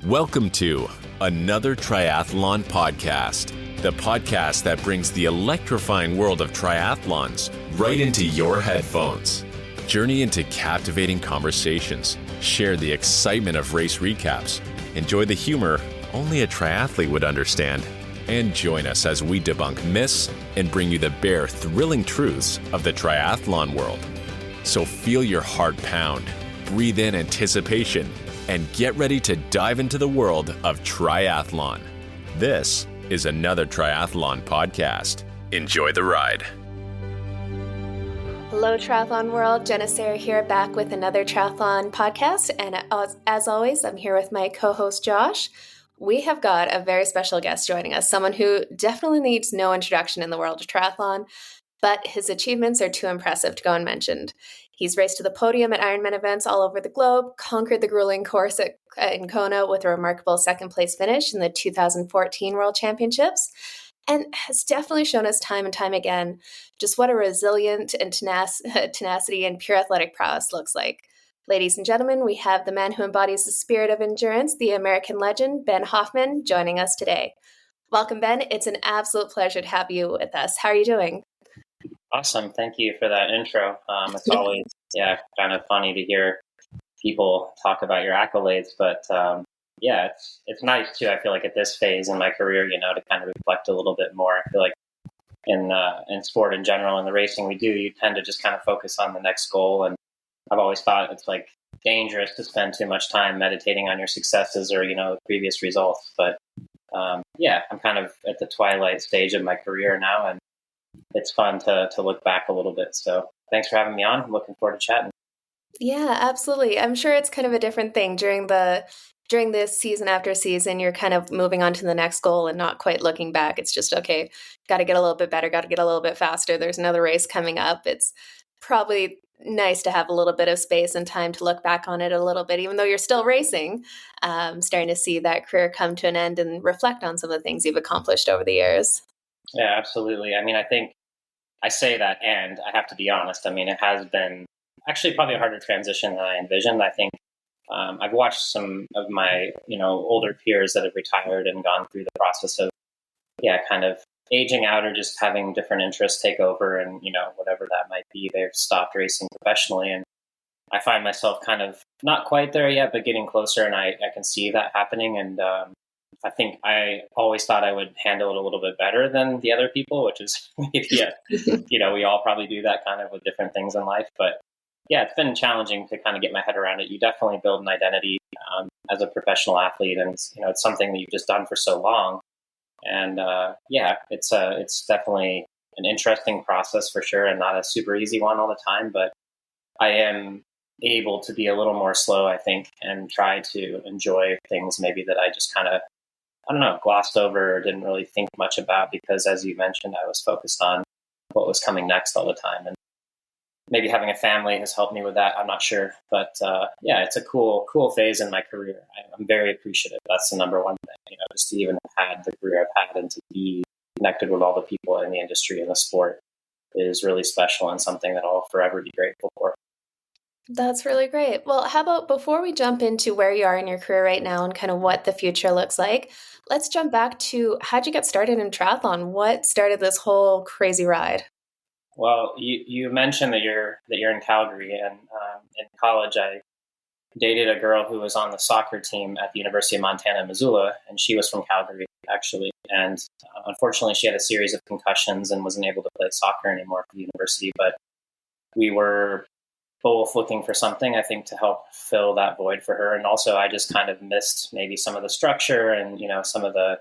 Welcome to another Triathlon podcast, the podcast that brings the electrifying world of triathlons right into your headphones. Journey into captivating conversations, share the excitement of race recaps, enjoy the humor only a triathlete would understand, and join us as we debunk myths and bring you the bare, thrilling truths of the triathlon world. So feel your heart pound, breathe in anticipation, and get ready to dive into the world of triathlon. This is another Triathlon podcast. Enjoy the ride. Hello, Triathlon world. Jenna Sarah here, back with another Triathlon podcast. And as always, I'm here with my co-host, Josh. We have got a very special guest joining us, someone who definitely needs no introduction in the world of triathlon, but his achievements are too impressive to go unmentioned. He's raced to the podium at Ironman events all over the globe, conquered the grueling course in Kona with a remarkable second place finish in the 2014 World Championships, and has definitely shown us time and time again just what a resilient and tenacity and pure athletic prowess looks like. Ladies and gentlemen, we have the man who embodies the spirit of endurance, the American legend, Ben Hoffman, joining us today. Welcome, Ben. It's an absolute pleasure to have you with us. How are you doing? Awesome. Thank you for that intro. It's always, kind of funny to hear people talk about your accolades, but it's nice too. I feel like at this phase in my career, to kind of reflect a little bit more. I feel like in sport in general, in the racing we do, you tend to just kind of focus on the next goal. And I've always thought it's like dangerous to spend too much time meditating on your successes or, previous results. But I'm kind of at the twilight stage of my career now, and it's fun to look back a little bit. So thanks for having me on. I'm looking forward to chatting. Yeah, absolutely. I'm sure it's kind of a different thing during this season after season. You're kind of moving on to the next goal and not quite looking back. It's just, okay, got to get a little bit better, got to get a little bit faster. There's another race coming up. It's probably nice to have a little bit of space and time to look back on it a little bit, even though you're still racing, starting to see that career come to an end and reflect on some of the things you've accomplished over the years. Yeah, absolutely. I mean, I think I say that, and I have to be honest. I mean, it has been actually probably a harder transition than I envisioned. I think I've watched some of my, older peers that have retired and gone through the process of, kind of aging out or just having different interests take over, and, whatever that might be, they've stopped racing professionally. And I find myself kind of not quite there yet, but getting closer, and I can see that happening. And I think I always thought I would handle it a little bit better than the other people, which is maybe, we all probably do that kind of with different things in life. But yeah, it's been challenging to kind of get my head around it. You definitely build an identity as a professional athlete, and it's something that you've just done for so long. And it's definitely an interesting process for sure, and not a super easy one all the time. But I am able to be a little more slow, I think, and try to enjoy things maybe that I just kind of, glossed over or didn't really think much about, because as you mentioned, I was focused on what was coming next all the time. And maybe having a family has helped me with that. I'm not sure. But it's a cool phase in my career. I'm very appreciative. That's the number one thing, just to even have had the career I've had and to be connected with all the people in the industry and the sport is really special and something that I'll forever be grateful for. That's really great. Well, how about before we jump into where you are in your career right now and kind of what the future looks like, let's jump back to how'd you get started in triathlon? What started this whole crazy ride? Well, you mentioned that you're in Calgary, and in college I dated a girl who was on the soccer team at the University of Montana, Missoula, and she was from Calgary actually. And unfortunately, she had a series of concussions and wasn't able to play soccer anymore for the university. But we were both looking for something, I think, to help fill that void for her. And also, I just kind of missed maybe some of the structure and, some of the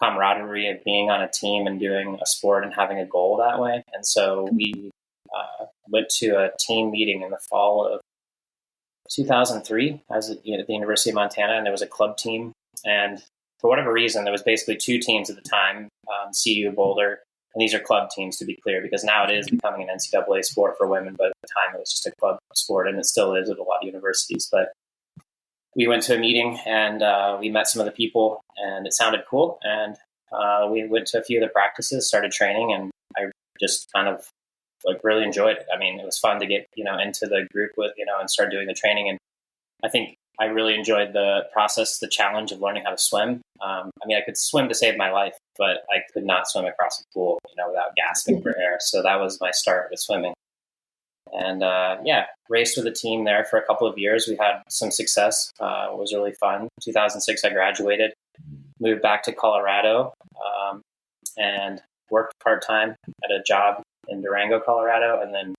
camaraderie of being on a team and doing a sport and having a goal that way. And so we went to a team meeting in the fall of 2003. I was at the University of Montana, and there was a club team. And for whatever reason, there was basically two teams at the time, CU Boulder. And these are club teams, to be clear, because now it is becoming an NCAA sport for women, but at the time it was just a club sport, and it still is at a lot of universities. But we went to a meeting, and we met some of the people, and it sounded cool. And we went to a few of the practices, started training, and I just kind of really enjoyed it. I mean, it was fun to get, into the group with, and start doing the training. And I think I really enjoyed the process, the challenge of learning how to swim. I mean, I could swim to save my life, but I could not swim across a pool, without gasping for air. So that was my start with swimming. And raced with a team there for a couple of years. We had some success. It was really fun. 2006, I graduated, moved back to Colorado, and worked part-time at a job in Durango, Colorado, and then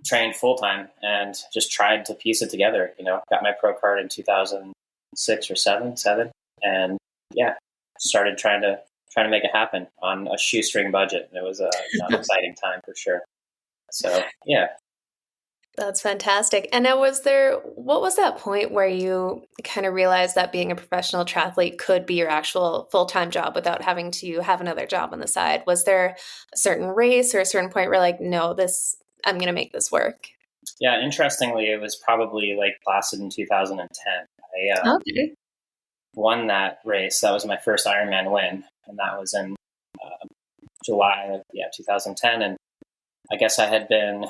trained full-time and just tried to piece it together. Got my pro card in 2006 or seven, and started trying to make it happen on a shoestring budget. It was an exciting time for sure. So, yeah. That's fantastic. And now what was that point where you kind of realized that being a professional triathlete could be your actual full-time job without having to have another job on the side? Was there a certain race or a certain point where like, no, I'm going to make this work? Yeah. Interestingly, it was probably Lake Placid in 2010. I won that race. That was my first Ironman win. And that was in July of 2010. And I guess I had been,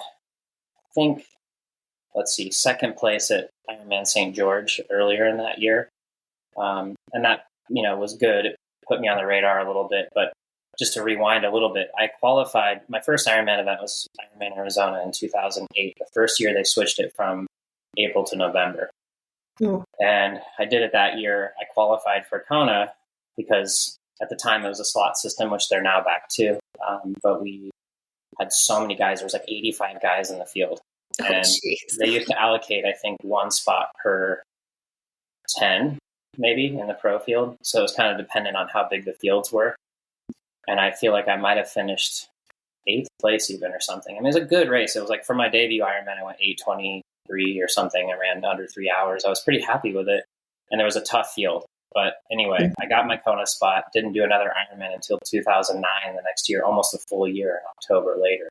second place at Ironman St. George earlier in that year. And that, was good. It put me on the radar a little bit. But just to rewind a little bit, I qualified. My first Ironman event was Ironman Arizona in 2008. The first year they switched it from April to November. And I did it that year. I qualified for Kona because at the time it was a slot system, which they're now back to. But we had so many guys. There was like 85 guys in the field. And they used to allocate, I think, one spot per 10, maybe, in the pro field. So it was kind of dependent on how big the fields were. And I feel like I might have finished 8th place even or something. I mean, it was a good race. It was like for my debut Ironman, I went 8:23 or something. I ran under 3 hours. I was pretty happy with it. And there was a tough field. But anyway, I got my Kona spot, didn't do another Ironman until 2009, the next year, almost a full year in October later.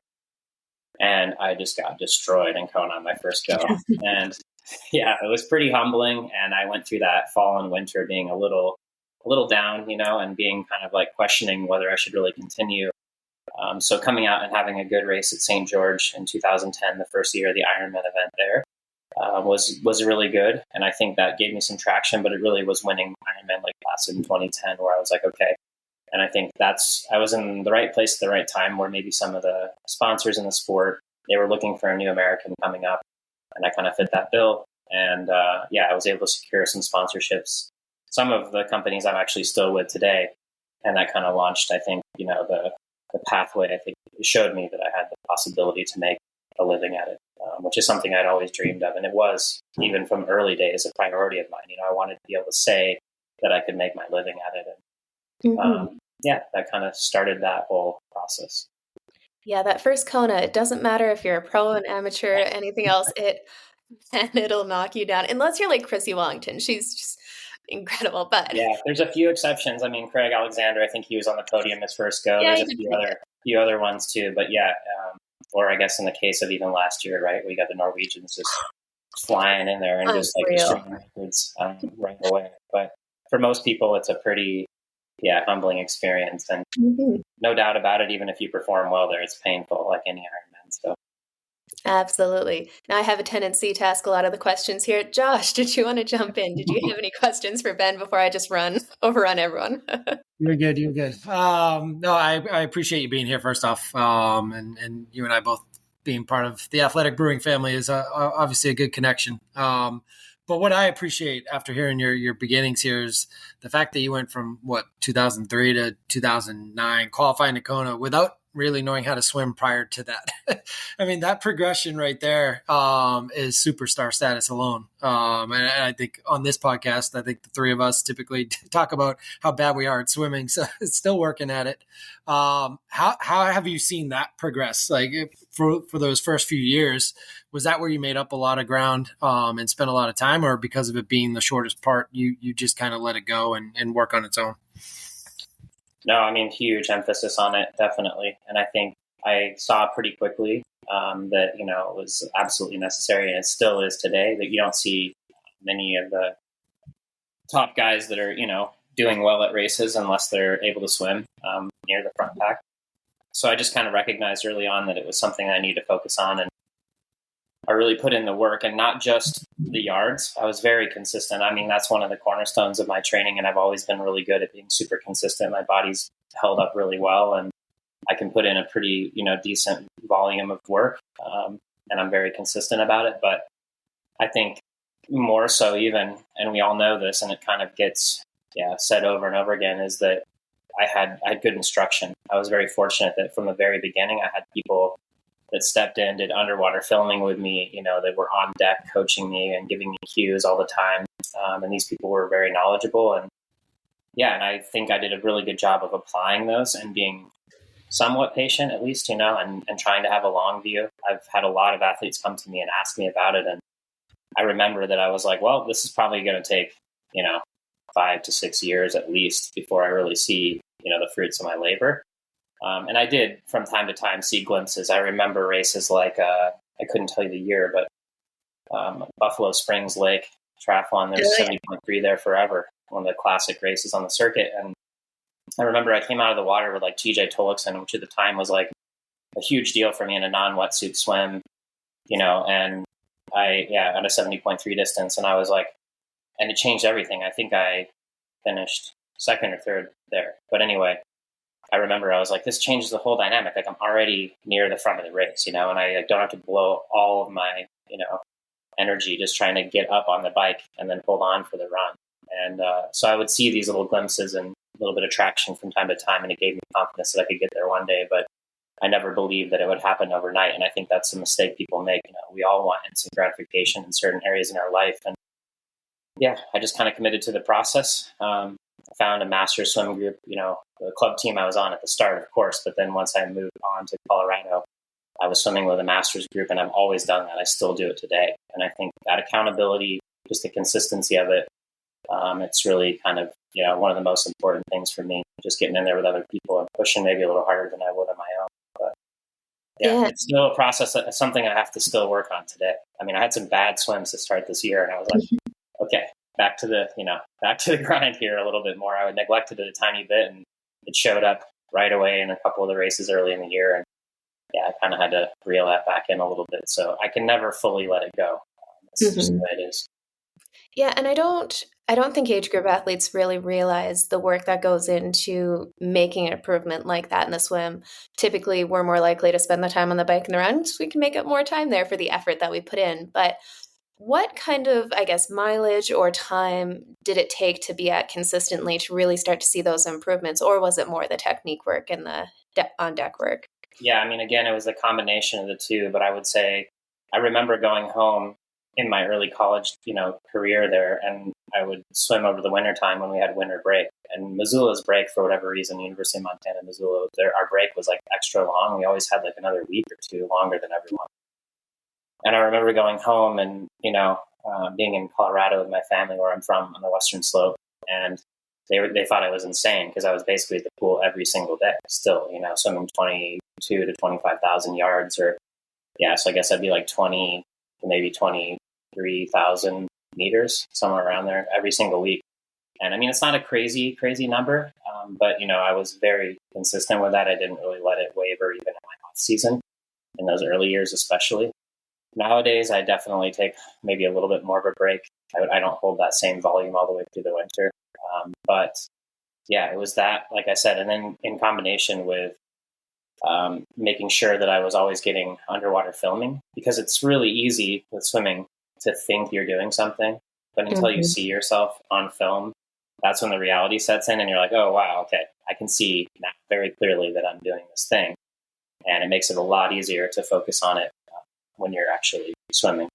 And I just got destroyed in Kona on my first go. And it was pretty humbling. And I went through that fall and winter being a little down, and being kind of like questioning whether I should really continue. So coming out and having a good race at St. George in 2010, the first year of the Ironman event there, was really good. And I think that gave me some traction, but it really was winning Ironman Lake Placid in 2010 where I was like, okay. And I think I was in the right place at the right time where maybe some of the sponsors in the sport, they were looking for a new American coming up, and I kind of fit that bill. And I was able to secure some sponsorships, some of the companies I'm actually still with today. And that kind of launched, I think, the pathway. I think it showed me that I had the possibility to make a living at it, which is something I'd always dreamed of. And it was, even from early days, a priority of mine. I wanted to be able to say that I could make my living at it. And that kind of started that whole process. Yeah, that first Kona, it doesn't matter if you're a pro, an amateur, anything else, it'll knock you down. Unless you're like Chrissy Wellington. She's just incredible. But there's a few exceptions. I mean, Craig Alexander, I think he was on the podium his first go. There's a few other ones too. But or I guess in the case of even last year, right, we got the Norwegians just flying in there and just like destroying records right away. But for most people, it's a pretty humbling experience, and no doubt about it. Even if you perform well there, it's painful, like any Ironman. So, absolutely. Now I have a tendency to ask a lot of the questions here. Josh, did you want to jump in? Did you have any questions for Ben before I just overrun everyone? You're good. No, I appreciate you being here first off, and you and I both being part of the Athletic Brewing family is obviously a good connection. But what I appreciate after hearing your beginnings here is the fact that you went from 2003 to 2009 qualifying to Kona without really knowing how to swim prior to that. I mean, that progression right there is superstar status alone. And I think on this podcast, I think the three of us typically talk about how bad we are at swimming. So it's still working at it. How have you seen that progress? Like for those first few years, was that where you made up a lot of ground and spent a lot of time, or because of it being the shortest part, you just kind of let it go and work on its own? No, I mean, huge emphasis on it, definitely. And I think I saw pretty quickly that, it was absolutely necessary, and it still is today, that you don't see many of the top guys that are, doing well at races unless they're able to swim near the front pack. So I just kind of recognized early on that it was something I needed to focus on. And I really put in the work, and not just the yards. I was very consistent. I mean, that's one of the cornerstones of my training, and I've always been really good at being super consistent. My body's held up really well, and I can put in a pretty, decent volume of work, and I'm very consistent about it. But I think more so even, and we all know this, and it kind of gets said over and over again, is that I had good instruction. I was very fortunate that from the very beginning, I had people that stepped in, did underwater filming with me, that were on deck coaching me and giving me cues all the time. And these people were very knowledgeable. And I think I did a really good job of applying those and being somewhat patient, at least, and trying to have a long view. I've had a lot of athletes come to me and ask me about it. And I remember that I was like, well, this is probably going to take, 5 to 6 years at least before I really see, the fruits of my labor. And I did from time to time see glimpses. I remember races like, I couldn't tell you the year, but Buffalo Springs Lake Triathlon, there's 70.3 there forever, one of the classic races on the circuit. And I remember I came out of the water with like TJ Tolixon, which at the time was like a huge deal for me in a non-wetsuit swim, and I, at a 70.3 distance. And I was like, and it changed everything. I think I finished second or third there. But anyway, I remember I was like, this changes the whole dynamic. Like I'm already near the front of the race, and I don't have to blow all of my, energy just trying to get up on the bike and then hold on for the run. And so I would see these little glimpses and a little bit of traction from time to time, and it gave me confidence that I could get there one day. But I never believed that it would happen overnight. And I think that's a mistake people make. We all want instant gratification in certain areas in our life. And I just kind of committed to the process. I found a master's swim group, the club team I was on at the start, of course, but then once I moved on to Colorado, I was swimming with a master's group, and I've always done that. I still do it today. And I think that accountability, just the consistency of it, it's really kind of, one of the most important things for me, just getting in there with other people and pushing maybe a little harder than I would on my own. But it's still a process, something I have to still work on today. I mean, I had some bad swims to start this year, and I was like, okay, back to the grind here a little bit more. I neglected it a tiny bit, and it showed up right away in a couple of the races early in the year. And I kind of had to reel that back in a little bit. So I can never fully let it go. That's just the way it is. Yeah. And I don't think age group athletes really realize the work that goes into making an improvement like that in the swim. Typically, we're more likely to spend the time on the bike and the run, so we can make up more time there for the effort that we put in. But what kind of, mileage or time did it take to be at consistently to really start to see those improvements? Or was it more the technique work and the on-deck work? Yeah, I mean, again, it was a combination of the two. But I would say I remember going home in my early college, career there, and I would swim over the winter time when we had winter break. And Missoula's break, for whatever reason, University of Montana, Missoula, our break was like extra long. We always had like another week or two longer than everyone. And I remember going home and, being in Colorado with my family, where I'm from, on the Western Slope. And they thought I was insane because I was basically at the pool every single day still, swimming 22 to 25,000 yards so I guess I'd be like 20 to maybe 23,000 meters, somewhere around there every single week. And I mean, it's not a crazy number, but, I was very consistent with that. I didn't really let it waver even in my off season in those early years, especially. Nowadays, I definitely take maybe a little bit more of a break. I don't hold that same volume all the way through the winter. But it was that, like I said, and then in combination with making sure that I was always getting underwater filming, because it's really easy with swimming to think you're doing something, but until you see yourself on film, that's when the reality sets in and you're like, oh, wow, okay, I can see now very clearly that I'm doing this thing. And it makes it a lot easier to focus on it when you're actually swimming,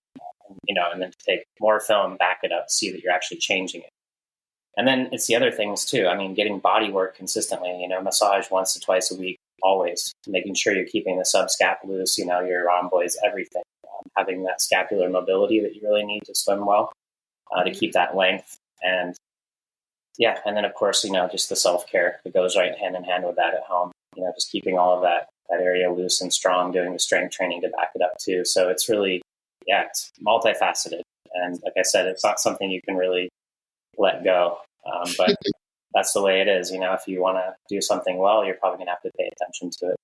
and then to take more film, back it up, see that you're actually changing it. And then it's the other things too. I mean, getting body work consistently, massage once to twice a week, always making sure you're keeping the subscap loose, your rhomboids, everything, having that scapular mobility that you really need to swim well, to keep that length. And and then of course, just the self-care that goes right hand in hand with that at home, just keeping all of that area loose and strong, doing the strength training to back it up too. So it's really, it's multifaceted. And like I said, it's not something you can really let go. But that's the way it is. If you want to do something well, you're probably going to have to pay attention to it.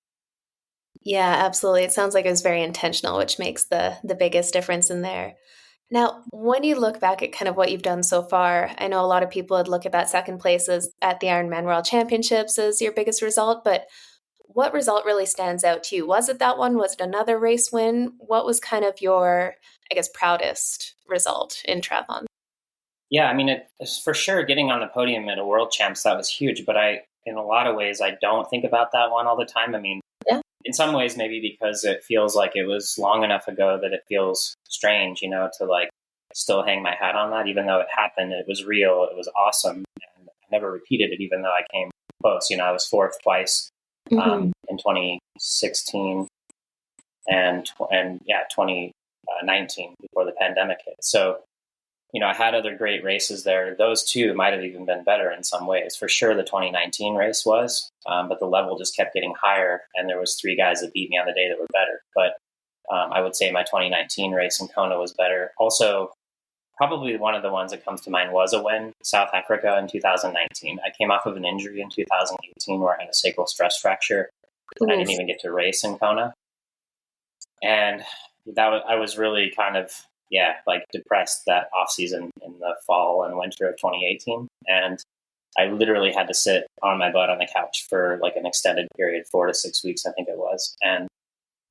Yeah, absolutely. It sounds like it was very intentional, which makes the biggest difference in there. Now, when you look back at kind of what you've done so far, I know a lot of people would look at that second place as at the Ironman World Championships as your biggest result, but what result really stands out to you? Was it that one? Was it another race win? What was kind of your, I guess, proudest result in triathlon? Yeah, I mean, it's for sure getting on the podium at a world champs, that was huge. But in a lot of ways, I don't think about that one all the time. I mean, Yeah. in some ways, maybe because it feels like it was long enough ago that it feels strange, to like still hang my hat on that, even though it happened, it was real, it was awesome. And I never repeated it, even though I came close. I was fourth twice in 2016 and 2019 before the pandemic hit. So, I had other great races there. Those two might have even been better in some ways. For sure, the 2019 race was, but the level just kept getting higher, and there was 3 guys that beat me on the day that were better. But I would say my 2019 race in Kona was better. Also, probably one of the ones that comes to mind was a win, South Africa in 2019. I came off of an injury in 2018 where I had a sacral stress fracture, and I didn't even get to race in Kona. And I was really kind of depressed that off season in the fall and winter of 2018. And I literally had to sit on my butt on the couch for like an extended period, 4 to 6 weeks, I think it was. And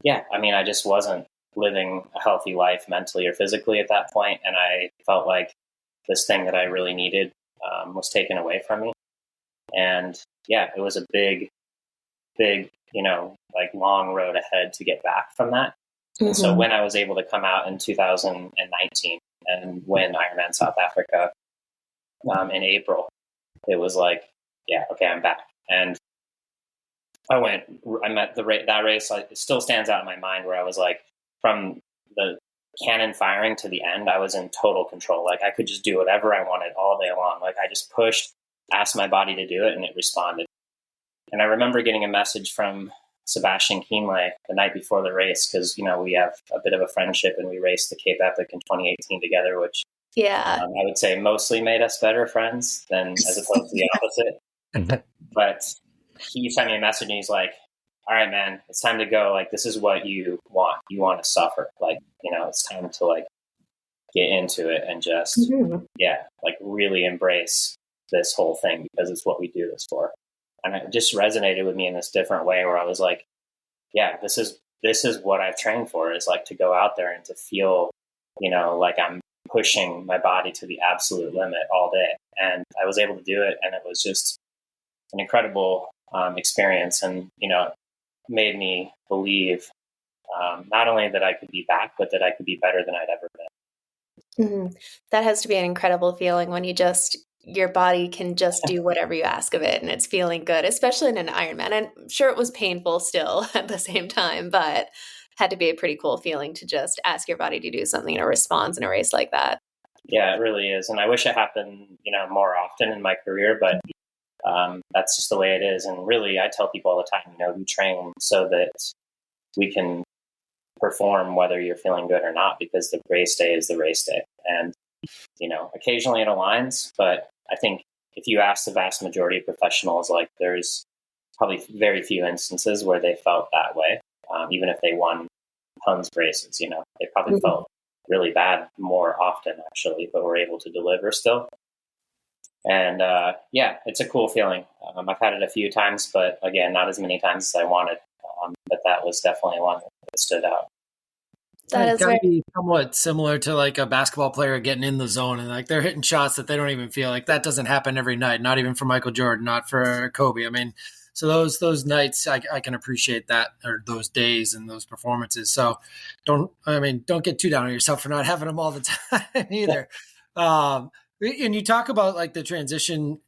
I just wasn't living a healthy life mentally or physically at that point. And I felt like this thing that I really needed was taken away from me. And it was a big, long road ahead to get back from that. Mm-hmm. And so when I was able to come out in 2019 and win Ironman South Africa in April, it was like, okay, I'm back. And I met that race. It still stands out in my mind where I was like, from the cannon firing to the end, I was in total control. Like I could just do whatever I wanted all day long. Like I just pushed, asked my body to do it, and it responded. And I remember getting a message from Sebastian Kienle the night before the race, because we have a bit of a friendship, and we raced the Cape Epic in 2018 together, which I would say mostly made us better friends than as opposed to the opposite. But he sent me a message, and he's like, "All right, man, it's time to go. Like this is what you want. You want to suffer. Like it's time to like get into it and just really embrace this whole thing, because it's what we do this for." And it just resonated with me in this different way where I was like, this is what I've trained for, is like to go out there and to feel, like I'm pushing my body to the absolute limit all day. And I was able to do it. And it was just an incredible experience. And, made me believe not only that I could be back, but that I could be better than I'd ever been. Mm-hmm. That has to be an incredible feeling when your body can just do whatever you ask of it and it's feeling good, especially in an Ironman. And I'm sure it was painful still at the same time, but had to be a pretty cool feeling to just ask your body to do something and it responds in a race like that. Yeah, it really is. And I wish it happened, more often in my career, but that's just the way it is. And really, I tell people all the time, we train so that we can perform whether you're feeling good or not, because the race day is the race day. And, occasionally it aligns, but I think if you ask the vast majority of professionals, like there's probably very few instances where they felt that way, even if they won tons of races, they probably felt really bad more often actually, but were able to deliver still. And it's a cool feeling. I've had it a few times, but again, not as many times as I wanted. But that was definitely one that stood out. It's got to be somewhat similar to like a basketball player getting in the zone and like they're hitting shots that they don't even feel like. That doesn't happen every night, not even for Michael Jordan, not for Kobe. I mean, so those nights I can appreciate that, or those days and those performances. So don't get too down on yourself for not having them all the time either. And you talk about like the transition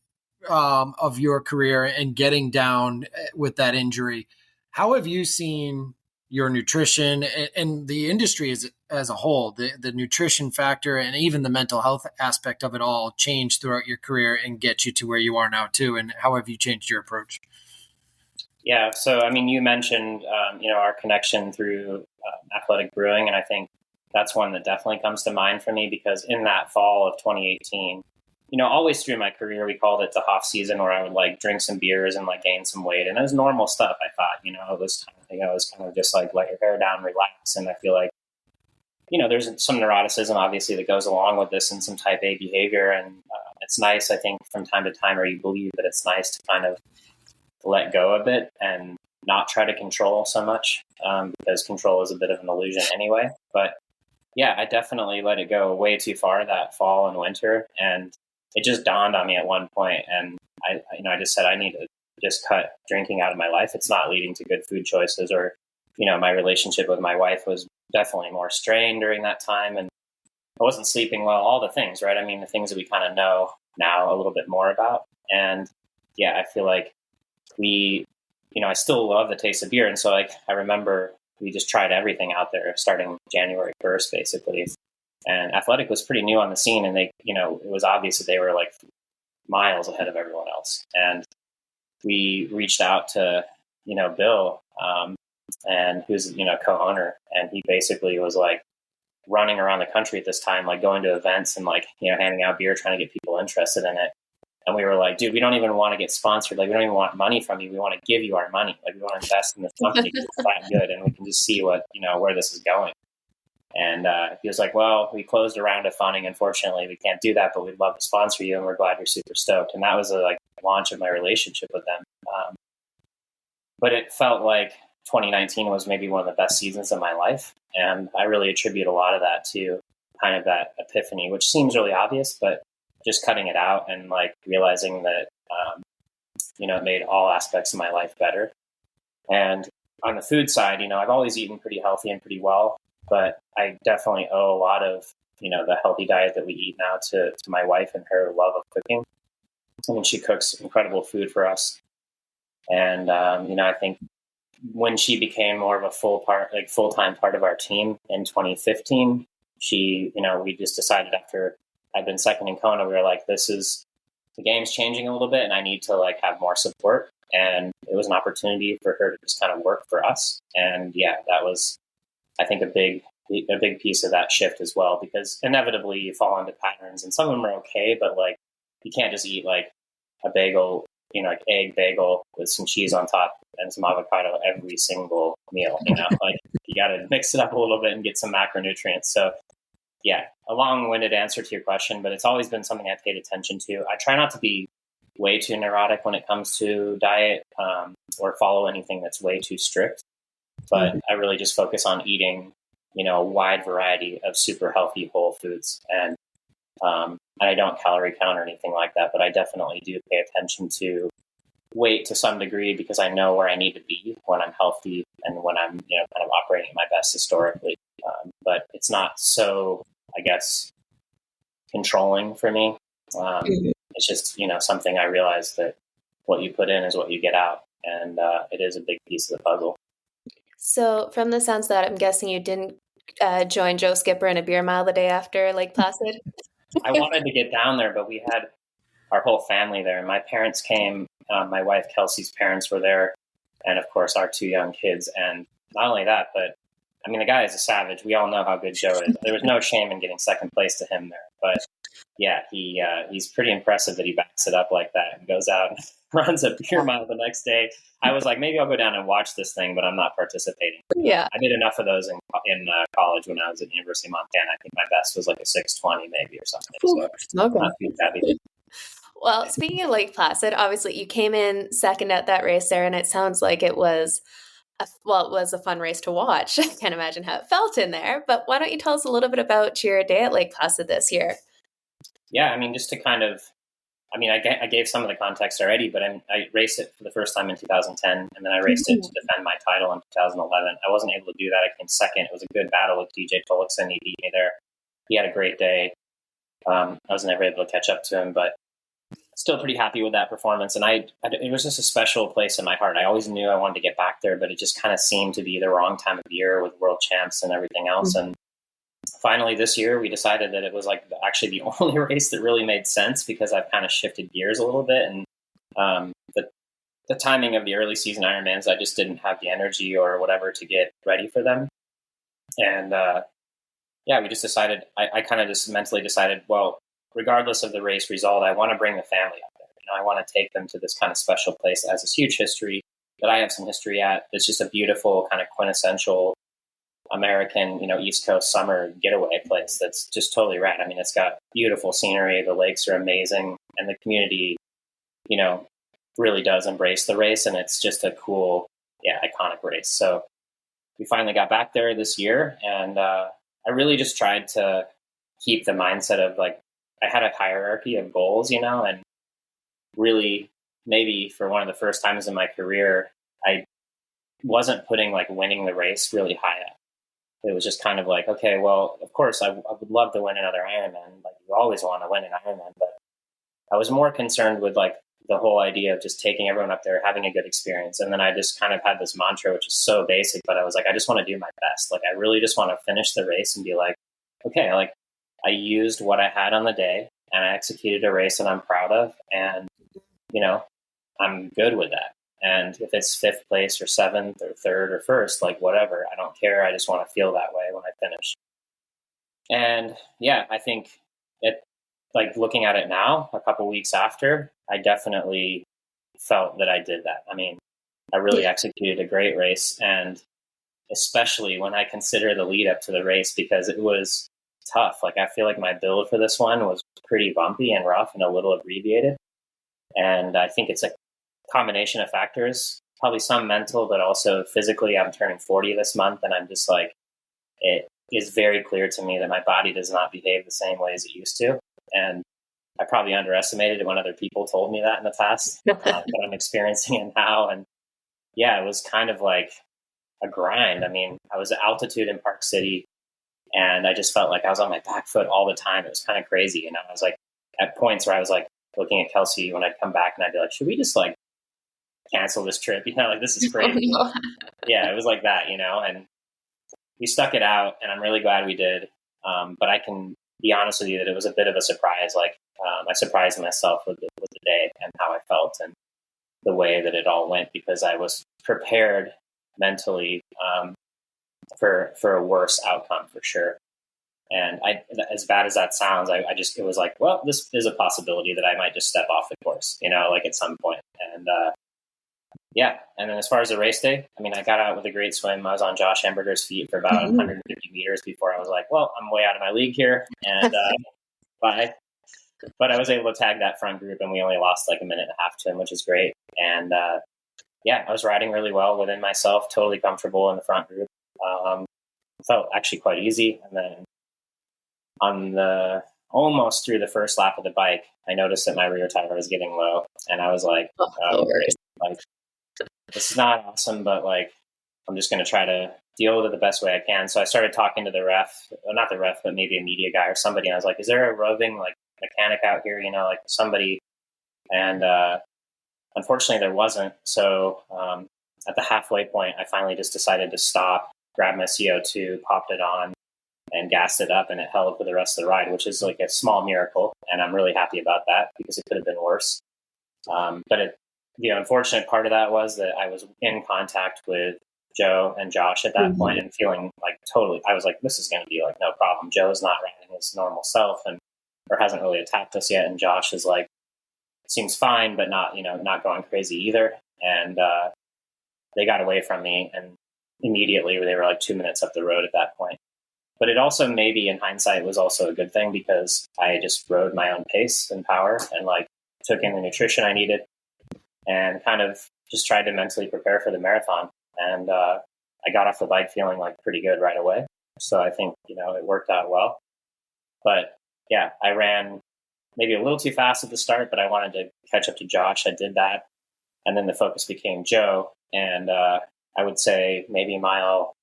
of your career and getting down with that injury. How have you seen your nutrition and the industry as a whole, the nutrition factor and even the mental health aspect of it all change throughout your career and get you to where you are now too? And how have you changed your approach? Yeah. So, you mentioned, our connection through athletic brewing. And I think that's one that definitely comes to mind for me, because in that fall of 2018, always through my career, we called it the Hoff season, where I would like drink some beers and like gain some weight. And it was normal stuff. I thought, it was time it's kind of just like let your hair down, relax. And I feel like, there's some neuroticism obviously that goes along with this and some type A behavior. And it's nice, I think, from time to time, or you believe that it's nice to kind of let go a bit and not try to control so much, because control is a bit of an illusion anyway. But yeah, I definitely let it go way too far that fall and winter. And it just dawned on me at one point, and I just said, I need to just cut drinking out of my life. It's not leading to good food choices, or, my relationship with my wife was definitely more strained during that time. And I wasn't sleeping well, all the things, right? I mean, the things that we kind of know now a little bit more about. And yeah, I feel like I still love the taste of beer. And so I remember we just tried everything out there starting January 1st, basically. And Athletic was pretty new on the scene, and it was obvious that they were like miles ahead of everyone else. And we reached out to, Bill, and who's, co-owner. And he basically was like running around the country at this time, like going to events and like, handing out beer, trying to get people interested in it. And we were like, dude, we don't even want to get sponsored. Like, we don't even want money from you. We want to give you our money. Like, we want to invest in this company because it's that good. And we can just see what, where this is going. And he was like, well, we closed a round of funding. Unfortunately, we can't do that, but we'd love to sponsor you. And we're glad you're super stoked. And that was the launch of my relationship with them. But it felt like 2019 was maybe one of the best seasons of my life. And I really attribute a lot of that to kind of that epiphany, which seems really obvious, but just cutting it out and like realizing that, it made all aspects of my life better. And on the food side, I've always eaten pretty healthy and pretty well, but I definitely owe a lot of, the healthy diet that we eat now to my wife and her love of cooking. I mean, she cooks incredible food for us. And, I think when she became more of a full-time part of our team in 2015, we just decided after I'd been second in Kona, we were like, the game's changing a little bit and I need to have more support. And it was an opportunity for her to just kind of work for us. And yeah, that was, I think, a big piece of that shift as well, because inevitably you fall into patterns and some of them are okay, but you can't just eat a bagel, egg bagel with some cheese on top and some avocado every single meal, you got to mix it up a little bit and get some macronutrients. So yeah, a long-winded answer to your question, but it's always been something I paid attention to. I try not to be way too neurotic when it comes to diet, or follow anything that's way too strict. But I really just focus on eating, a wide variety of super healthy whole foods. And I don't calorie count or anything like that, but I definitely do pay attention to weight to some degree because I know where I need to be when I'm healthy and when I'm, kind of operating at my best historically. But it's not so, I guess, controlling for me. It's just, something I realize that what you put in is what you get out. And it is a big piece of the puzzle. So from the sounds of that, I'm guessing you didn't join Joe Skipper in a beer mile the day after Lake Placid? I wanted to get down there, but we had our whole family there. My parents came, my wife Kelsey's parents were there, and of course our two young kids. And not only that, but I mean, the guy is a savage. We all know how good Joe is. There was no shame in getting second place to him there. But yeah, he's pretty impressive that he backs it up like that and goes out and runs a beer mile the next day. I was like, maybe I'll go down and watch this thing, but I'm not participating. Yeah. I did enough of those in college when I was at the University of Montana. I think my best was like a 6:20 maybe or something. So not too shabby. Well, speaking of Lake Placid, obviously you came in second at that race there, and it sounds like it was it was a fun race to watch. I can't imagine how it felt in there, but why don't you tell us a little bit about your day at Lake Placid this year? Yeah, I mean, just to kind of, I gave some of the context already, but I raced it for the first time in 2010, and then I raced it to defend my title in 2011. I wasn't able to do that. I came second. It was a good battle with DJ Tolixon. He beat me there. He had a great day. I was never able to catch up to him, but still pretty happy with that performance. And it was just a special place in my heart. I always knew I wanted to get back there, but it just kind of seemed to be the wrong time of year with world champs and everything else. And finally this year we decided that it was actually the only race that really made sense, because I've kind of shifted gears a little bit. And the timing of the early season Ironmans, I just didn't have the energy or whatever to get ready for them. And we just decided, I kind of just mentally decided, well, regardless of the race result, I want to bring the family up there. I want to take them to this kind of special place that has this huge history. that I have some history at. It's just a beautiful kind of quintessential American, East Coast summer getaway place that's just totally rad. I mean, it's got beautiful scenery. The lakes are amazing, and the community, really does embrace the race, and it's just a cool, iconic race. So we finally got back there this year, and I really just tried to keep the mindset of like, I had a hierarchy of goals, and really maybe for one of the first times in my career, I wasn't putting like winning the race really high up. It was just kind of like, okay, well, of course I would love to win another Ironman. Like you always want to win an Ironman, but I was more concerned with like the whole idea of just taking everyone up there, having a good experience. And then I just kind of had this mantra, which is so basic, but I was like, I just want to do my best. Like, I really just want to finish the race and be like, okay, like I used what I had on the day and I executed a race that I'm proud of. And, I'm good with that. And if it's 5th place or 7th or 3rd or 1st, like whatever, I don't care. I just want to feel that way when I finish. And I think it, like looking at it now, a couple weeks after, I definitely felt that I did that. I mean, I really executed a great race, and especially when I consider the lead up to the race, because it was tough. Like, I feel like my build for this one was pretty bumpy and rough and a little abbreviated. And I think it's a combination of factors, probably some mental, but also physically. I'm turning 40 this month, and I'm just like, it is very clear to me that my body does not behave the same way as it used to. And I probably underestimated it when other people told me that in the past, but I'm experiencing it now. And it was kind of like a grind. I mean, I was at altitude in Park City, and I just felt like I was on my back foot all the time. It was kind of crazy. And I was like, at points where I was like looking at Kelsey when I'd come back, and I'd be like, should we just like cancel this trip? Like, this is crazy. It was like that, and we stuck it out, and I'm really glad we did. But I can be honest with you that it was a bit of a surprise. Like, I surprised myself with the day and how I felt and the way that it all went, because I was prepared mentally for a worse outcome for sure. And as bad as that sounds, it was like, well, this is a possibility that I might just step off the course, like at some point. And and then as far as the race day, I mean, I got out with a great swim. I was on Josh Emberger's feet for about 150 meters before I was like, well, I'm way out of my league here. And bye. But I was able to tag that front group, and we only lost like a minute and a half to him, which is great. And I was riding really well within myself, totally comfortable in the front group. Felt actually quite easy. And then almost through the first lap of the bike, I noticed that my rear tire was getting low, and I was like, like, this is not awesome, but like, I'm just going to try to deal with it the best way I can. So I started talking to the ref, well, not the ref, but maybe a media guy or somebody. And I was like, is there a roving like mechanic out here? Like somebody. And unfortunately there wasn't. So at the halfway point, I finally just decided to stop, grab my CO2, popped it on, and gassed it up, and it held for the rest of the ride, which is like a small miracle. And I'm really happy about that, because it could have been worse. But the unfortunate part of that was that I was in contact with Joe and Josh at that point, and feeling like I was like, this is going to be like no problem. Joe's not riding his normal self or hasn't really attacked us yet. And Josh is like, seems fine, but not going crazy either. And they got away from me, and immediately they were like 2 minutes up the road at that point. But it also, maybe in hindsight, was also a good thing, because I just rode my own pace and power, and like took in the nutrition I needed, and kind of just tried to mentally prepare for the marathon. And I got off the bike feeling like pretty good right away. So I think, it worked out well. But I ran maybe a little too fast at the start, but I wanted to catch up to Josh. I did that. And then the focus became Joe. And I would say maybe mile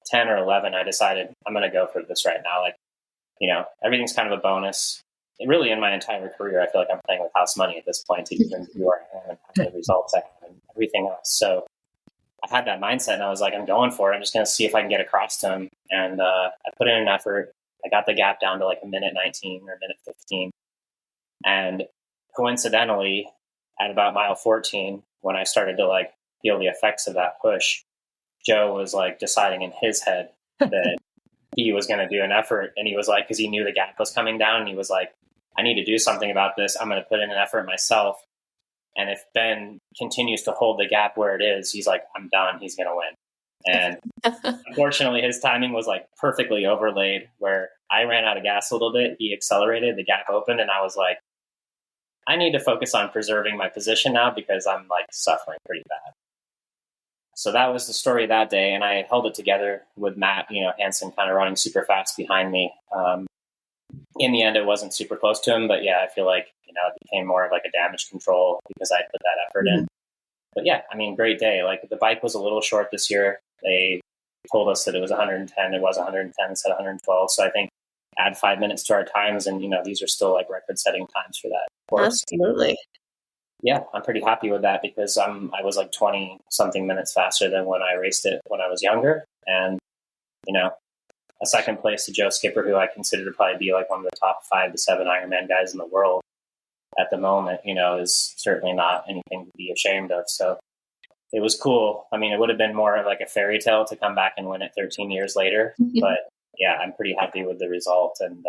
10 or 11, I decided I'm going to go for this right now. Like, everything's kind of a bonus. And really, in my entire career, I feel like I'm playing with house money at this point to even do where I am and have the results I have and everything else. So I had that mindset, and I was like, I'm going for it. I'm just going to see if I can get across to him. And I put in an effort. I got the gap down to like a minute 19 or a minute 15. And coincidentally, at about mile 14, when I started to like feel the effects of that push, Joe was like deciding in his head that he was going to do an effort. And he was like, because he knew the gap was coming down, and he was like, I need to do something about this. I'm going to put in an effort myself. And if Ben continues to hold the gap where it is, he's like, I'm done. He's going to win. And unfortunately, his timing was like perfectly overlaid where I ran out of gas a little bit. He accelerated, the gap opened, and I was like, I need to focus on preserving my position now because I'm like suffering pretty bad. So that was the story that day. And I held it together with Matt, Hansen kind of running super fast behind me. In the end, it wasn't super close to him, but yeah, I feel like, it became more of like a damage control because I put that effort in. But yeah, I mean, great day. Like the bike was a little short this year. They told us that it was 110. It was 110 instead of 112. So I think add 5 minutes to our times. And, these are still like record setting times for that course. Absolutely. Yeah, I'm pretty happy with that because I was like 20 something minutes faster than when I raced it when I was younger. And, a second place to Joe Skipper, who I consider to probably be like one of the top 5 to 7 Ironman guys in the world at the moment, is certainly not anything to be ashamed of. So it was cool. I mean, it would have been more of like a fairy tale to come back and win it 13 years later. But yeah, I'm pretty happy with the result. And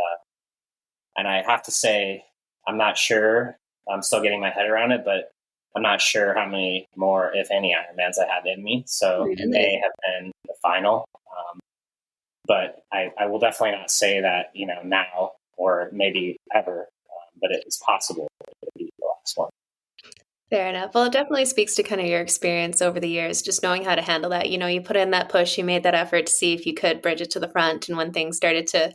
I have to say, I'm not sure. I'm still getting my head around it, but I'm not sure how many more, if any, Ironmans I have in me. So it may have been the final. But I will definitely not say that, now or maybe ever, but it is possible to be the last one. Fair enough. Well, it definitely speaks to kind of your experience over the years, just knowing how to handle that. You put in that push, you made that effort to see if you could bridge it to the front. And when things started to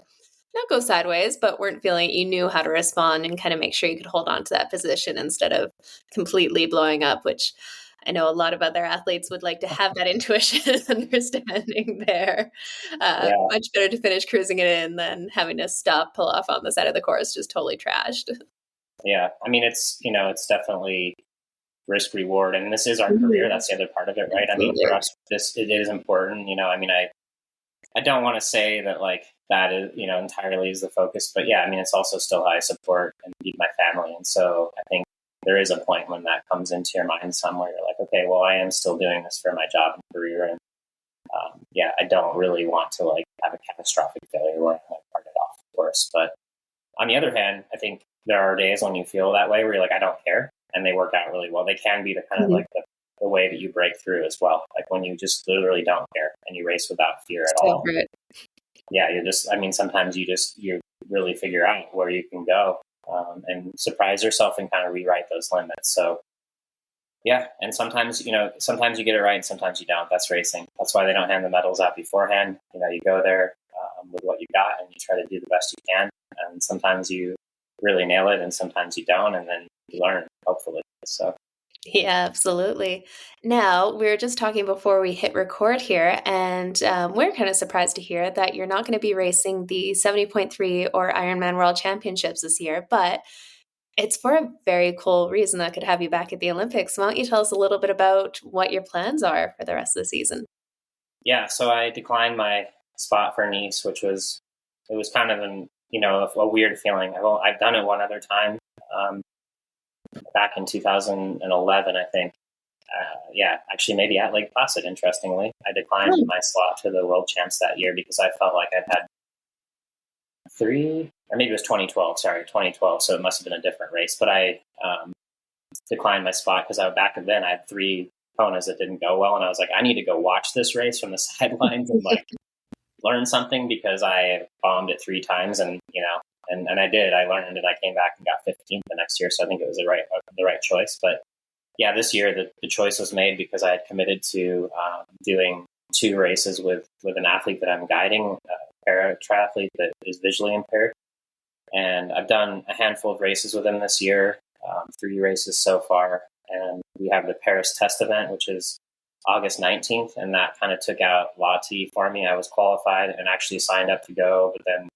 not go sideways, but weren't feeling it, you knew how to respond and kind of make sure you could hold on to that position instead of completely blowing up, which I know a lot of other athletes would like to have that intuition and understanding there. Much better to finish cruising it in than having to stop, pull off on the side of the course, just totally trashed. Yeah. I mean, it's definitely risk reward. And this is our career. That's the other part of it, right? Absolutely. I mean, for us, it is important. I mean, I don't want to say that like that is, entirely is the focus, but yeah, I mean, it's also still how I support and feed my family. And so I think there is a point when that comes into your mind somewhere. You're like, okay, well, I am still doing this for my job and career. And I don't really want to like have a catastrophic failure where I'm like part it off, of course. But on the other hand, I think there are days when you feel that way where you're like, I don't care. And they work out really well. They can be the kind of like the way that you break through as well. Like when you just literally don't care and you race without fear at all. Yeah, sometimes you really figure out where you can go. And surprise yourself and kind of rewrite those limits. So yeah. And sometimes you get it right and sometimes you don't. That's racing. That's why they don't hand the medals out beforehand. You go there with what you got and you try to do the best you can. And sometimes you really nail it and sometimes you don't. And then you learn, hopefully. So. Yeah, absolutely. Now, we were just talking before we hit record here, and we're kind of surprised to hear that you're not going to be racing the 70.3 or Ironman World Championships this year, but it's for a very cool reason that could have you back at the Olympics. Why don't you tell us a little bit about what your plans are for the rest of the season? Yeah, so I declined my spot for Nice, it was kind of a weird feeling. I've done it one other time. Back in 2011, I think. Actually, maybe at Lake Placid, interestingly. I declined my slot to the World Champs that year because I felt like I'd had 3, or maybe it was 2012, so it must have been a different race. But I declined my spot because back then I had 3 Konas that didn't go well, and I was like, I need to go watch this race from the sidelines and like learn something because I bombed it 3 times, and And I did. I learned, and I came back and got 15th the next year. So I think it was the right choice. But yeah, this year the choice was made because I had committed to doing 2 races with an athlete that I'm guiding, a para-triathlete that is visually impaired. And I've done a handful of races with him this year, 3 races so far. And we have the Paris test event, which is August 19th. And that kind of took out Lati for me. I was qualified and actually signed up to go, but then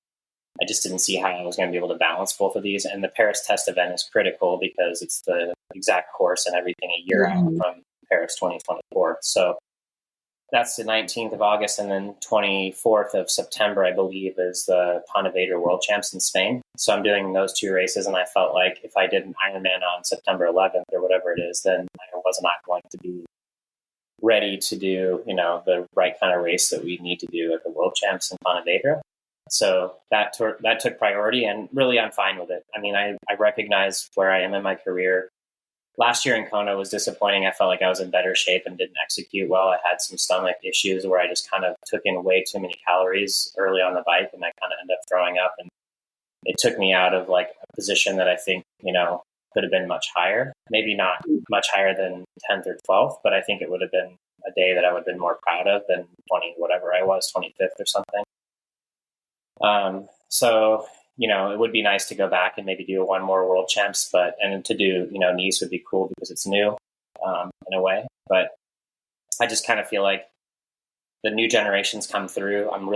I just didn't see how I was going to be able to balance both of these. And the Paris test event is critical because it's the exact course and everything a year out from Paris 2024. So that's the 19th of August. And then 24th of September, I believe, is the Pontevedra World Champs in Spain. So I'm doing those 2 races. And I felt like if I did an Ironman on September 11th or whatever it is, then I was not going to be ready to do, the right kind of race that we need to do at the World Champs in Pontevedra. So that took priority, and really I'm fine with it. I mean, I recognize where I am in my career. last year in Kona was disappointing. I felt like I was in better shape and didn't execute well. I had some stomach issues where I just kind of took in way too many calories early on the bike, and I kind of ended up throwing up. And it took me out of like a position that I think, could have been much higher. Maybe not much higher than 10th or 12th, but I think it would have been a day that I would have been more proud of than 25th or something. So, it would be nice to go back and maybe do one more world champs, and to do, Nice would be cool because it's new, in a way, but I just kind of feel like the new generations come through. I'm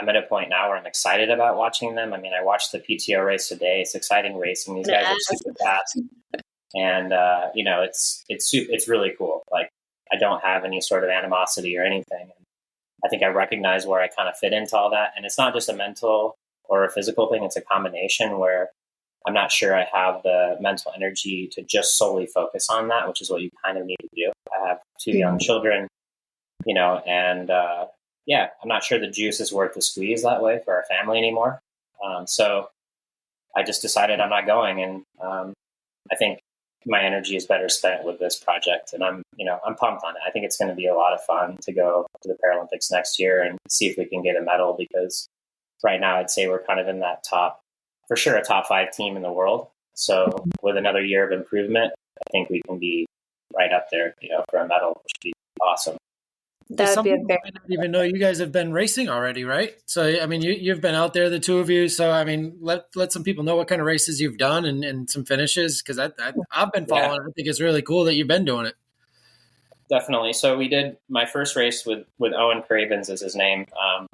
at a point now where I'm excited about watching them. I mean, I watched the PTO race today. It's exciting racing. These guys are super fast, and it's really cool. Like, I don't have any sort of animosity or anything. I think I recognize where I kind of fit into all that, and it's not just a mental or a physical thing. It's a combination where I'm not sure I have the mental energy to just solely focus on that, which is what you kind of need to do. I have 2 young children. And I'm not sure the juice is worth the squeeze that way for our family anymore. So I just decided I'm not going. And I think my energy is better spent with this project. And I'm pumped on it. I think it's going to be a lot of fun to go to the Paralympics next year and see if we can get a medal, because right now I'd say we're kind of in that top 5 team in the world. So with another year of improvement, I think we can be right up there, for a medal, which would be awesome. That would be a very... I didn't even know you guys have been racing already, right? So, I mean, you've been out there, the two of you. So, I mean, let some people know what kind of races you've done and some finishes, because I've been following. Yeah. I think it's really cool that you've been doing it. Definitely. So we did my first race with Owen Cravens is his name.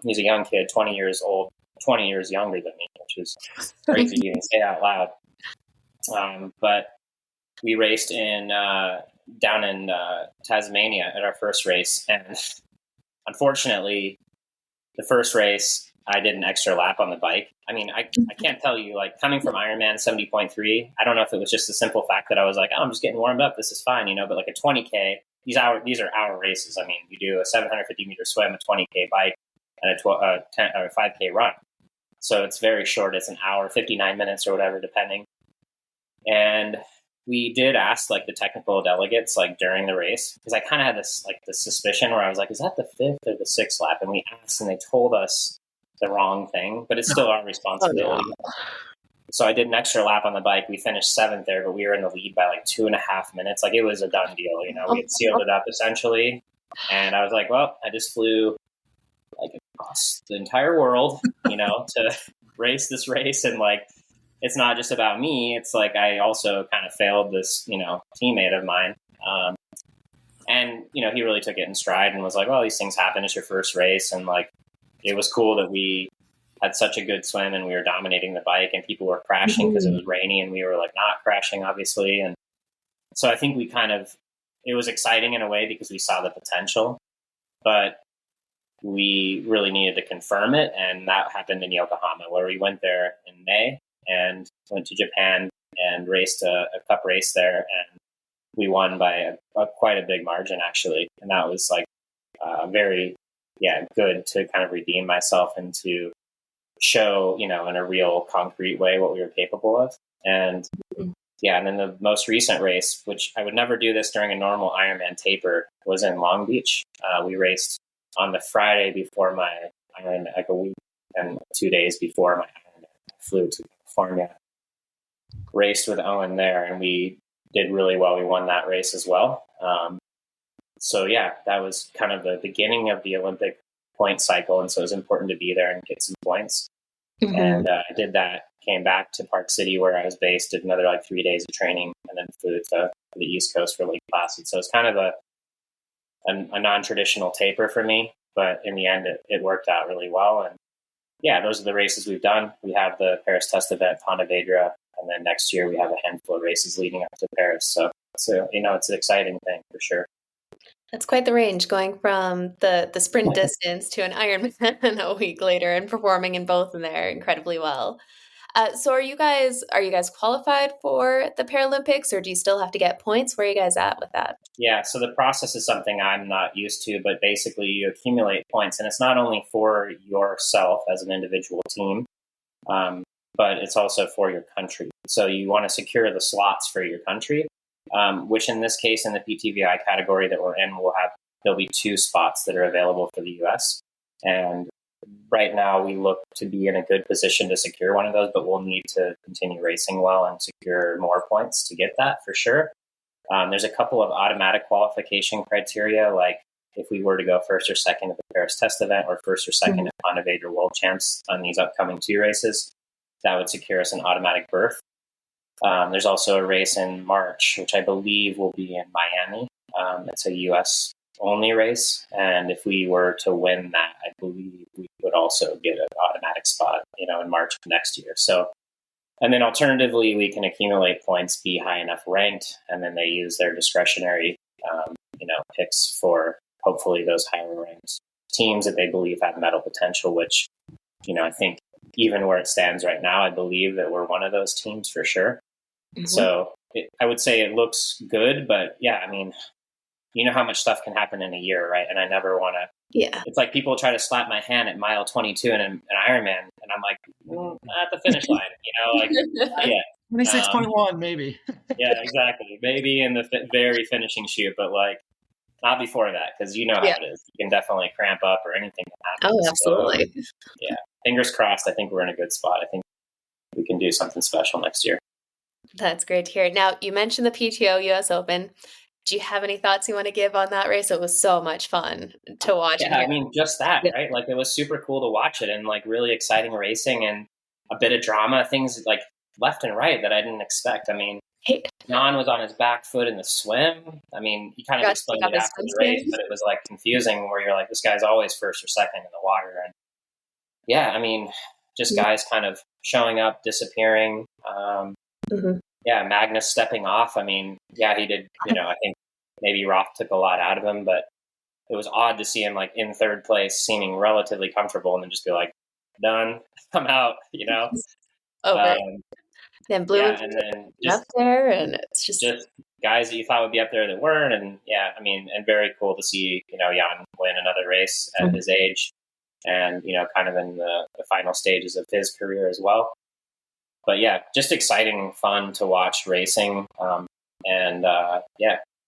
He's a young kid, 20 years old, 20 years younger than me, which is crazy to even say out loud. But we raced down in Tasmania at our first race. And unfortunately, the first race, I did an extra lap on the bike. I mean, I can't tell you, like, coming from Ironman 70.3, I don't know if it was just the simple fact that I was like, I'm just getting warmed up. This is fine, but like a 20K, these are hour races. I mean, you do a 750 meter swim, a 20K bike, and a 5K run. So it's very short. It's an hour, 59 minutes or whatever, depending. And we did ask like the technical delegates like during the race, because I kind of had this suspicion where I was like, is that the 5th or the 6th lap? And we asked, and they told us the wrong thing, but it's still our responsibility. So I did an extra lap on the bike. We finished 7th there, but we were in the lead by like 2.5 minutes. Like, it was a done deal. We had sealed it up essentially. And I was like, well, I just flew like across the entire world, to race this race. And like, it's not just about me. It's like, I also kind of failed this, teammate of mine. And, he really took it in stride and was like, well, these things happen. It's your first race. And like, it was cool that we had such a good swim and we were dominating the bike, and people were crashing because it was rainy, and we were like not crashing, obviously. And so I think it was exciting in a way because we saw the potential, but we really needed to confirm it. And that happened in Yokohama, where we went there in May and went to Japan and raced a cup race there. And we won by quite a big margin, actually. And that was like very, good to kind of redeem myself and to show, in a real concrete way what we were capable of. And and then the most recent race, which I would never do this during a normal Ironman taper, was in Long Beach. We raced on the Friday before my Ironman, like a week and 2 days before my Ironman. I flew to California, raced with Owen there, and we did really well. We won that race as well. That was kind of the beginning of the Olympic point cycle. And so it was important to be there and get some points. Mm-hmm. And I did that, came back to Park City where I was based, did another like 3 days of training, and then flew to the East Coast for Lake Placid. So it's kind of a non-traditional taper for me, but in the end, it worked out really well. And those are the races we've done. We have the Paris test event, Pontevedra, and then next year we have a handful of races leading up to Paris. So it's an exciting thing for sure. That's quite the range, going from the sprint distance to an Ironman a week later and performing in both in there incredibly well. So are you guys qualified for the Paralympics, or do you still have to get points? Where are you guys at with that? Yeah, so the process is something I'm not used to, but basically you accumulate points, and it's not only for yourself as an individual team, but it's also for your country. So you want to secure the slots for your country. which in this case, in the PTVI category that we're in, there'll be 2 spots that are available for the US. And right now we look to be in a good position to secure one of those, but we'll need to continue racing well and secure more points to get that for sure. There's a couple of automatic qualification criteria, like if we were to go first or second at the Paris test event or first or second at Pontevedra World Champs on these upcoming 2 races, that would secure us an automatic berth. There's also a race in March, which I believe will be in Miami. It's a US only race. And if we were to win that, I believe we would also get an automatic spot, in March of next year. So, and then alternatively, we can accumulate points, be high enough ranked, and then they use their discretionary, picks for hopefully those higher ranked teams that they believe have medal potential, which, I think even where it stands right now, I believe that we're one of those teams for sure. Mm-hmm. So I would say it looks good, but yeah, I mean, you know how much stuff can happen in a year, right? And I never want to. Yeah. It's like people try to slap my hand at mile 22 in an Ironman, and I'm like, at the finish line, yeah. 26.1 maybe. Yeah, exactly. Maybe in the very finishing shoot, but like not before that, because you know how it is. You can definitely cramp up or anything can happen. Oh, absolutely. So, yeah. Fingers crossed. I think we're in a good spot. I think we can do something special next year. That's great to hear. Now, you mentioned the PTO US Open. Do you have any thoughts you want to give on that race? It was so much fun to watch. Yeah, I mean, just that, right? Like, it was super cool to watch it, and like really exciting racing and a bit of drama, things like left and right that I didn't expect. I mean, Jan was on his back foot in the swim. I mean, he kind of explained it after the race, but it was like confusing where you're like, this guy's always first or second in the water. And yeah, I mean, just guys kind of showing up, disappearing. Yeah, Magnus stepping off. I mean, yeah, he did, I think maybe Roth took a lot out of him, but it was odd to see him like in third place, seeming relatively comfortable, and then just be like, done, I'm out, Then Blue and then just up there, and it's just guys that you thought would be up there that weren't. And yeah, I mean, and very cool to see, Jan win another race at his age and, kind of in the final stages of his career as well. But yeah, just exciting, fun to watch racing.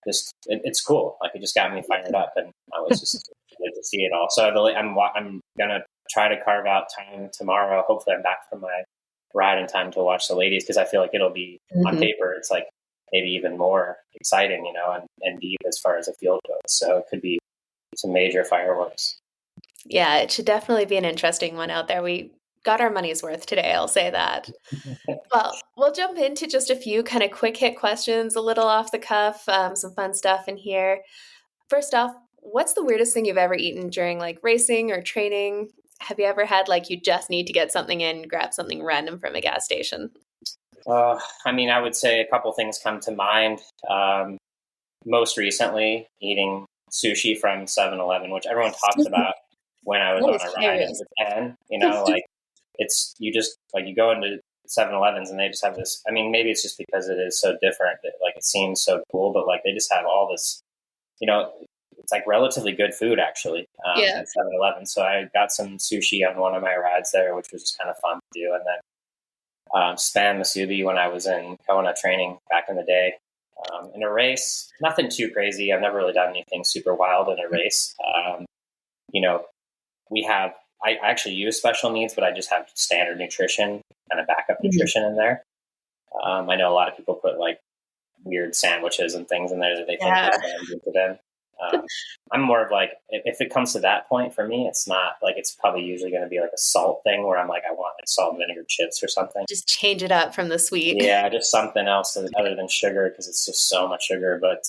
It's cool. Like, it just got me fired up, and I was just excited to see it all. So I'm going to try to carve out time tomorrow. Hopefully I'm back from my ride in time to watch the ladies, because I feel like it'll be on paper. It's like maybe even more exciting, and deep as far as the field goes. So it could be some major fireworks. Yeah, it should definitely be an interesting one out there. We got our money's worth today, I'll say that. Well, we'll jump into just a few kind of quick hit questions, a little off the cuff, some fun stuff in here. First off, what's the weirdest thing you've ever eaten during like racing or training? Have you ever had like you just need to get something in, grab something random from a gas station? I mean, I would say a couple things come to mind. Most recently, eating sushi from 7-Eleven, which everyone talks about when I was on a ride in Japan. Like, it's, you just, like, you go into 7-Elevens and they just have this, I mean, maybe it's just because it is so different that, like, it seems so cool, but, like, they just have all this, it's, like, relatively good food, actually, at 7-Eleven. So I got some sushi on one of my rides there, which was just kind of fun to do. And then spam musubi when I was in Kona training back in the day. In a race, nothing too crazy. I've never really done anything super wild in a race. I actually use special needs, but I just have standard nutrition, kind of backup nutrition in there. I know a lot of people put like weird sandwiches and things in there that they think is good to them. I'm more of like, if it comes to that point for me, it's not like, it's probably usually going to be like a salt thing where I'm like, I want like salt and vinegar chips or something. Just change it up from the sweet. Yeah, just something else other than sugar, because it's just so much sugar. But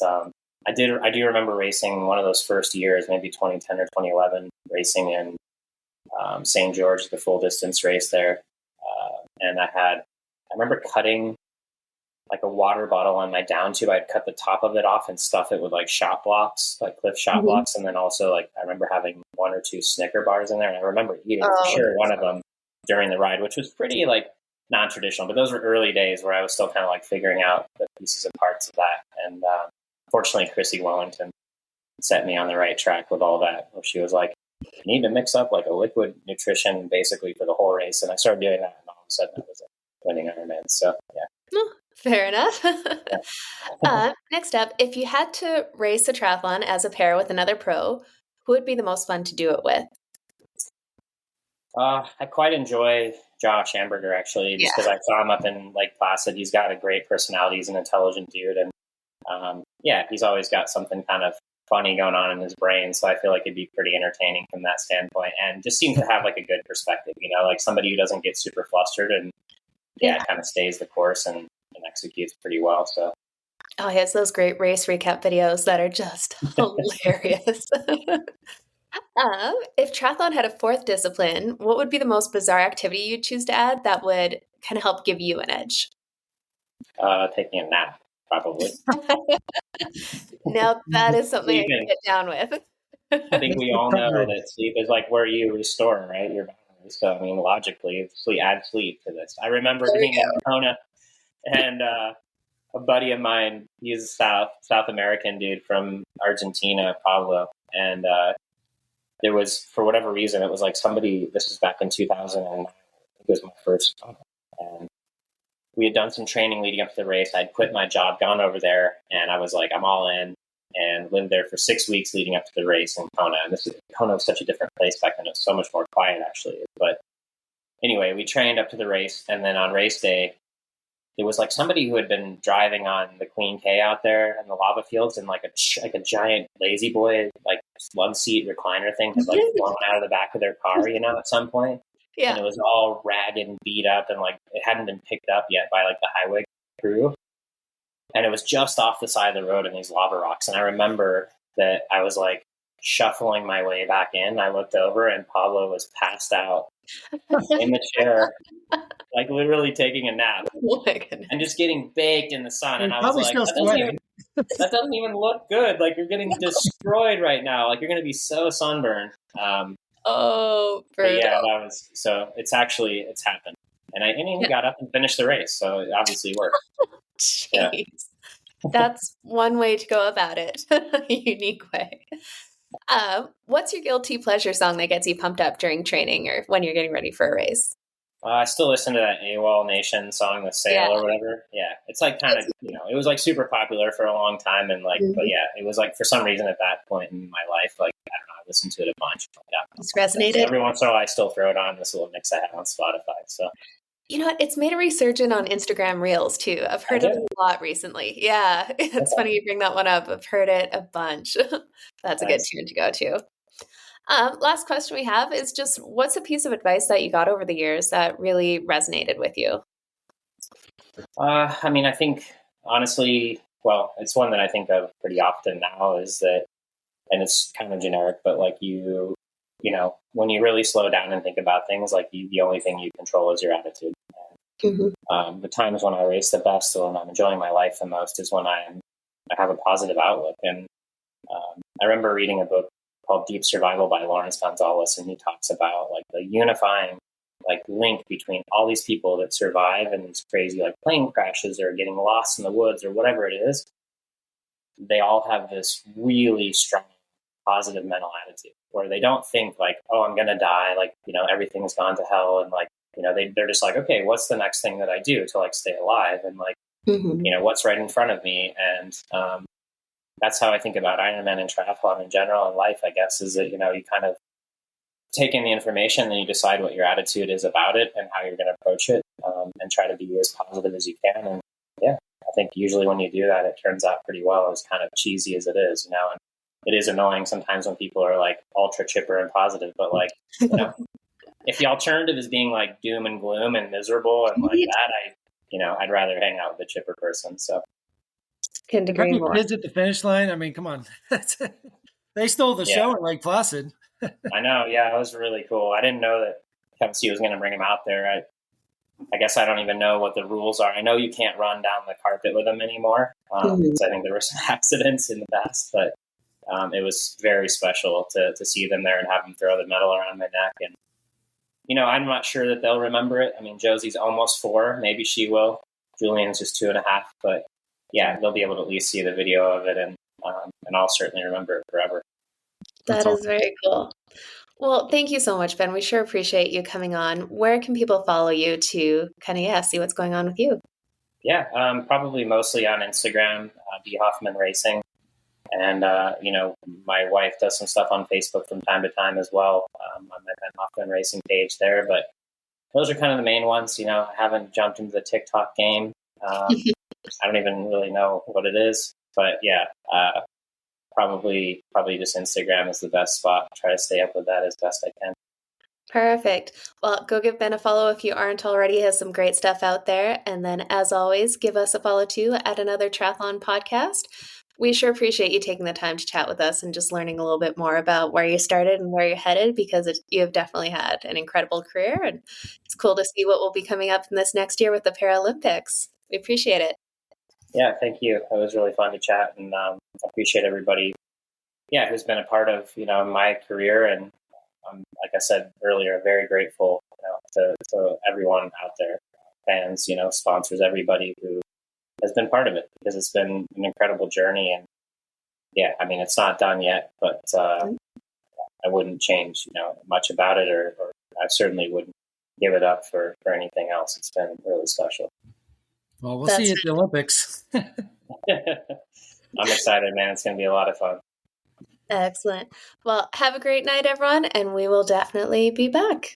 I do remember racing one of those first years, maybe 2010 or 2011, racing in St. George, the full distance race there. And I remember cutting like a water bottle on my down tube. I'd cut the top of it off and stuff it with like shot blocks, like Cliff shot blocks. And then also like, I remember having 1 or 2 Snicker bars in there. And I remember eating for sure one of them during the ride, which was pretty like non-traditional, but those were early days where I was still kind of like figuring out the pieces and parts of that. And fortunately, Chrissy Wellington set me on the right track with all that, where she was like, you need to mix up like a liquid nutrition basically for the whole race. And I started doing that, and all of a sudden I was winning Ironman. So yeah. Oh, Fair enough. Next up, if you had to race a triathlon as a pair with another pro, who would be the most fun to do it with? I quite enjoy Josh Hamburger, actually, just because I saw him up in Lake Placid. He's got a great personality. He's an intelligent dude. And he's always got something kind of funny going on in his brain. So I feel like it'd be pretty entertaining from that standpoint, and just seems to have like a good perspective, like somebody who doesn't get super flustered and kind of stays the course and executes pretty well. So. Oh, he has those great race recap videos that are just hilarious. If triathlon had a fourth discipline, what would be the most bizarre activity you'd choose to add that would kind of help give you an edge? Taking a nap, probably. Now that is something I can get down with. I think we all know that sleep is like where you restore, right? Your body. So, I mean, logically, add sleep to this. I remember being in Kona, and a buddy of mine, he's a South American dude from Argentina, Pablo, and there was, for whatever reason, it was like somebody, this was back in 2009, it was my first Kona, and we had done some training leading up to the race. I'd quit my job, gone over there, and I was like, I'm all in, and lived there for 6 weeks leading up to the race in Kona. And Kona was such a different place back then. It was so much more quiet, actually. But anyway, we trained up to the race, and then on race day, there was like somebody who had been driving on the Queen K out there in the lava fields, and like a giant lazy boy, like love seat recliner thing had like blown out of the back of their car, at some point. Yeah. And it was all ragged and beat up, and like it hadn't been picked up yet by like the highway crew. And it was just off the side of the road in these lava rocks. And I remember that I was like shuffling my way back in. I looked over and Pablo was passed out in the chair, like literally taking a nap. Oh my goodness. And just getting baked in the sun. And I was like, that doesn't even look good. Like, you're getting destroyed right now. Like, you're going to be so sunburned. Oh, brutal. Yeah, it's happened. And he got up and finished the race. So it obviously worked. Jeez. Yeah. That's one way to go about it. A unique way. What's your guilty pleasure song that gets you pumped up during training or when you're getting ready for a race? I still listen to that AWOL Nation song, The Sail or whatever. Yeah. It's like kind of, it was like super popular for a long time. And like, but yeah, it was like for some reason at that point in my life, like, I don't know, I listened to it a bunch. It's resonated. Every once in a while I still throw it on this little mix I have on Spotify. So. You know what? It's made a resurgence on Instagram Reels too. I've heard it a lot recently. Yeah. It's funny you bring that one up. I've heard it a bunch. That's a good tune to go to. Last question we have is just, what's a piece of advice that you got over the years that really resonated with you? I mean, I think honestly, well, it's one that I think of pretty often now is that, and it's kind of generic, but like when you really slow down and think about things, like the only thing you control is your attitude. The times when I race the best or when I'm enjoying my life the most is when I have a positive outlook. And I remember reading a book called Deep Survival by Lawrence Gonzalez, and he talks about like the unifying like link between all these people that survive and these crazy like plane crashes or getting lost in the woods or whatever it is. They all have this really strong positive mental attitude where they don't think like, oh, I'm going to die. Like, everything's gone to hell. And like, they're just like, okay, what's the next thing that I do to like stay alive? And like, what's right in front of me? And that's how I think about Ironman and triathlon in general in life, I guess, is that, you kind of take in the information and you decide what your attitude is about it and how you're going to approach it, and try to be as positive as you can. And yeah, I think usually when you do that, it turns out pretty well, as kind of cheesy as it is, and it is annoying sometimes when people are like ultra chipper and positive, but like, if the alternative is being like doom and gloom and miserable and like that, I'd rather hang out with a chipper person. So. Couldn't agree more. Kids at the finish line. I mean, come on. They stole the show in Lake Placid. I know. Yeah, it was really cool. I didn't know that Kevin C was going to bring him out there. I guess I don't even know what the rules are. I know you can't run down the carpet with them anymore. Because I think there were some accidents in the past, but it was very special to see them there and have them throw the medal around my neck. And, I'm not sure that they'll remember it. I mean, Josie's almost 4. Maybe she will. Julian's just 2.5, but yeah, they'll be able to at least see the video of it, and I'll certainly remember it forever. That is very cool. Well, thank you so much, Ben. We sure appreciate you coming on. Where can people follow you to kind of, see what's going on with you? Yeah, probably mostly on Instagram, B Hoffman Racing. And, my wife does some stuff on Facebook from time to time as well, on my Ben Hoffman Racing page there. But those are kind of the main ones. I haven't jumped into the TikTok game. I don't even really know what it is. But yeah, probably just Instagram is the best spot. Try to stay up with that as best I can. Perfect. Well, go give Ben a follow if you aren't already. He has some great stuff out there. And then, as always, give us a follow too at Another Triathlon Podcast. We sure appreciate you taking the time to chat with us and just learning a little bit more about where you started and where you're headed, because you have definitely had an incredible career. And it's cool to see what will be coming up in this next year with the Paralympics. We appreciate it. Yeah, thank you. It was really fun to chat, and I appreciate everybody, who's been a part of, my career. And like I said earlier, very grateful to everyone out there, fans, sponsors, everybody who has been part of it, because it's been an incredible journey. And it's not done yet, but I wouldn't change, much about it, or I certainly wouldn't give it up for anything else. It's been really special. Well, we'll see you at the Olympics. I'm excited, man. It's going to be a lot of fun. Excellent. Well, have a great night, everyone, and we will definitely be back.